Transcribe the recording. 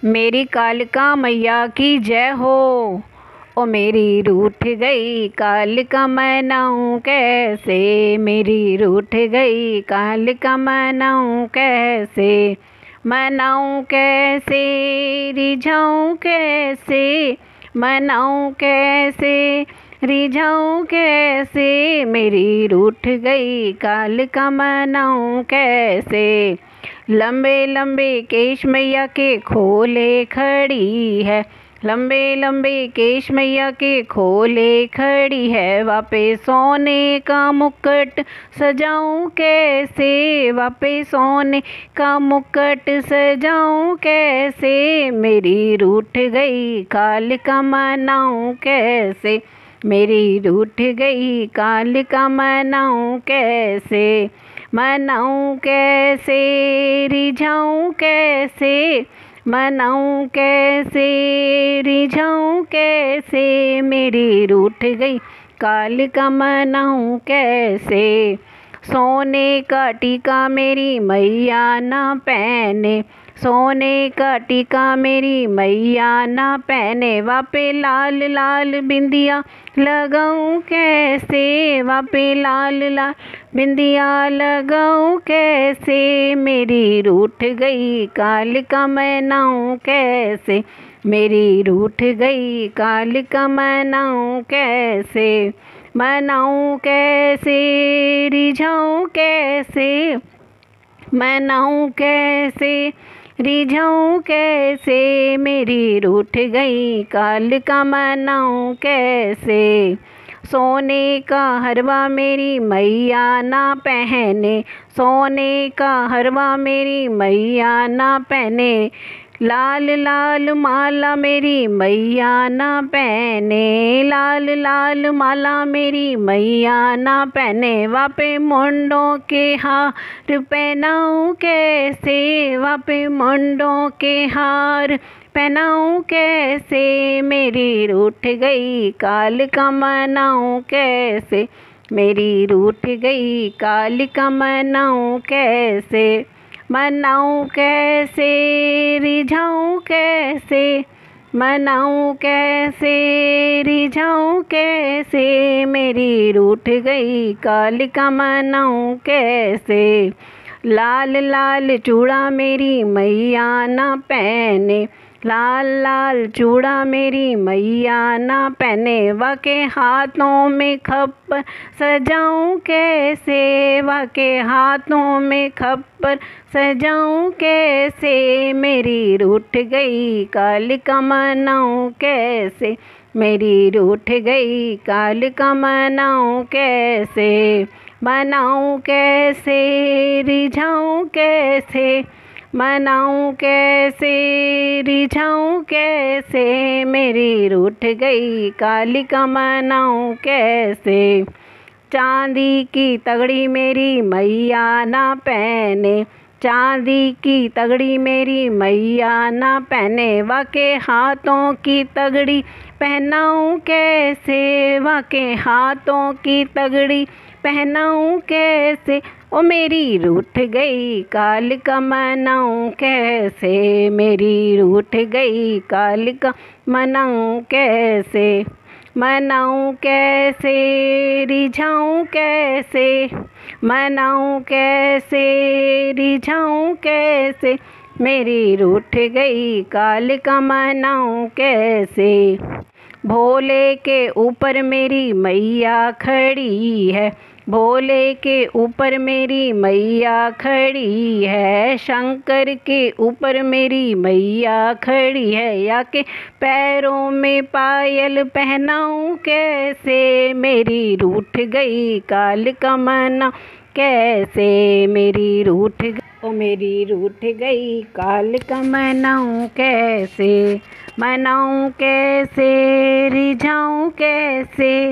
मेरी कालिका मैया की जय हो। ओ मेरी रूठ गई कालिका मनाऊं कैसे, मेरी रूठ गई कालिका मनाऊं कैसे, मनाऊं कैसे, रिझाऊं कैसे, मनाऊं कैसे, रिझाऊं कैसे, मेरी रूठ गई कालिका मनाऊं कैसे। लंबे लंबे केश मैया के खोले खड़ी है, लंबे लंबे केश मैया के खोले खड़ी है, वापे सोने का मुकुट सजाऊं कैसे, वापे सोने का मुकुट सजाऊं कैसे, मेरी रूठ गई कालिका मनाऊं कैसे, मेरी रूठ गई कालिका मनाऊं कैसे, मनाऊं कैसे, रिझाऊं कैसे, मनाऊं कैसे, रिझाऊं कैसे, मेरी रूठ गई कालिका मनाऊं कैसे। सोने का टीका मेरी मैया ना पहने, सोने का टीका मेरी मैया ना पहने, वापे लाल लाल बिंदिया लगाऊं कैसे, वापे लाल लाल बिंदिया लगाऊं कैसे, मेरी रूठ गई कालिका मनाऊं कैसे, मेरी रूठ गई कालिका मनाऊं कैसे, मनाऊं कैसे, रिझाऊं कैसे, मनाऊं कैसे, रिझाऊं कैसे, मेरी रूठ गई कालिका मनाऊं कैसे। सोने का हरवा मेरी मैया ना पहने, सोने का हरवा मेरी मैया ना पहने, लाल लाल माला मेरी मैया ना पहने, लाल लाल माला मेरी मैया ना पहने, वापे मुंडों के हार पहनाऊं कैसे, वापे मुंडों के हार पहनाऊं कैसे, मेरी रूठ गई कालिका मनाऊं कैसे, मेरी रूठ गई कालिका मनाऊं कैसे, मनाऊं कैसे, रिझाऊं कैसे, मनाऊं कैसे, रिझाऊं कैसे, मेरी रूठ गई कालिका मनाऊं कैसे। लाल लाल चूड़ा मेरी मैया ना पहने, लाल लाल चूड़ा मेरी मैया ना पहने, वाके हाथों में खप्पर सजाऊं कैसे, वाके हाथों में खप्पर सजाऊं कैसे, मेरी रूठ गई कालिका मनाऊं कैसे, मेरी रूठ गई कालिका मनाऊं कैसे, मनाऊं कैसे, रिझाऊं कैसे, मनाऊं कैसे, रिझाऊं कैसे, मेरी रूठ गई कालिका मनाऊं कैसे। चांदी की तगड़ी मेरी मैया ना पहने, चांदी की तगड़ी मेरी मैया ना पहने, वाके हाथों की तगड़ी पहनाऊं कैसे, वाके हाथों की तगड़ी पहनाऊं कैसे, ओ मेरी रूठ गई कालिका मनाऊं कैसे, मेरी रूठ गई कालिका मनाऊं कैसे, मनाऊं कैसे, रिझाऊं कैसे, मनाऊं कैसे, रिझाऊं कैसे, मेरी रूठ गई कालिका मनाऊं कैसे। भोले के ऊपर मेरी मैया खड़ी है, भोले के ऊपर मेरी मैया खड़ी है, शंकर के ऊपर मेरी मैया खड़ी है, या के पैरों में पायल पहनाऊं कैसे, मेरी रूठ गई कालिका मनाऊं कैसे, मेरी रूठ गई, ओ मेरी रूठ गई कालिका मनाऊं कैसे, मनाऊं कैसे, रिझाऊं कैसे।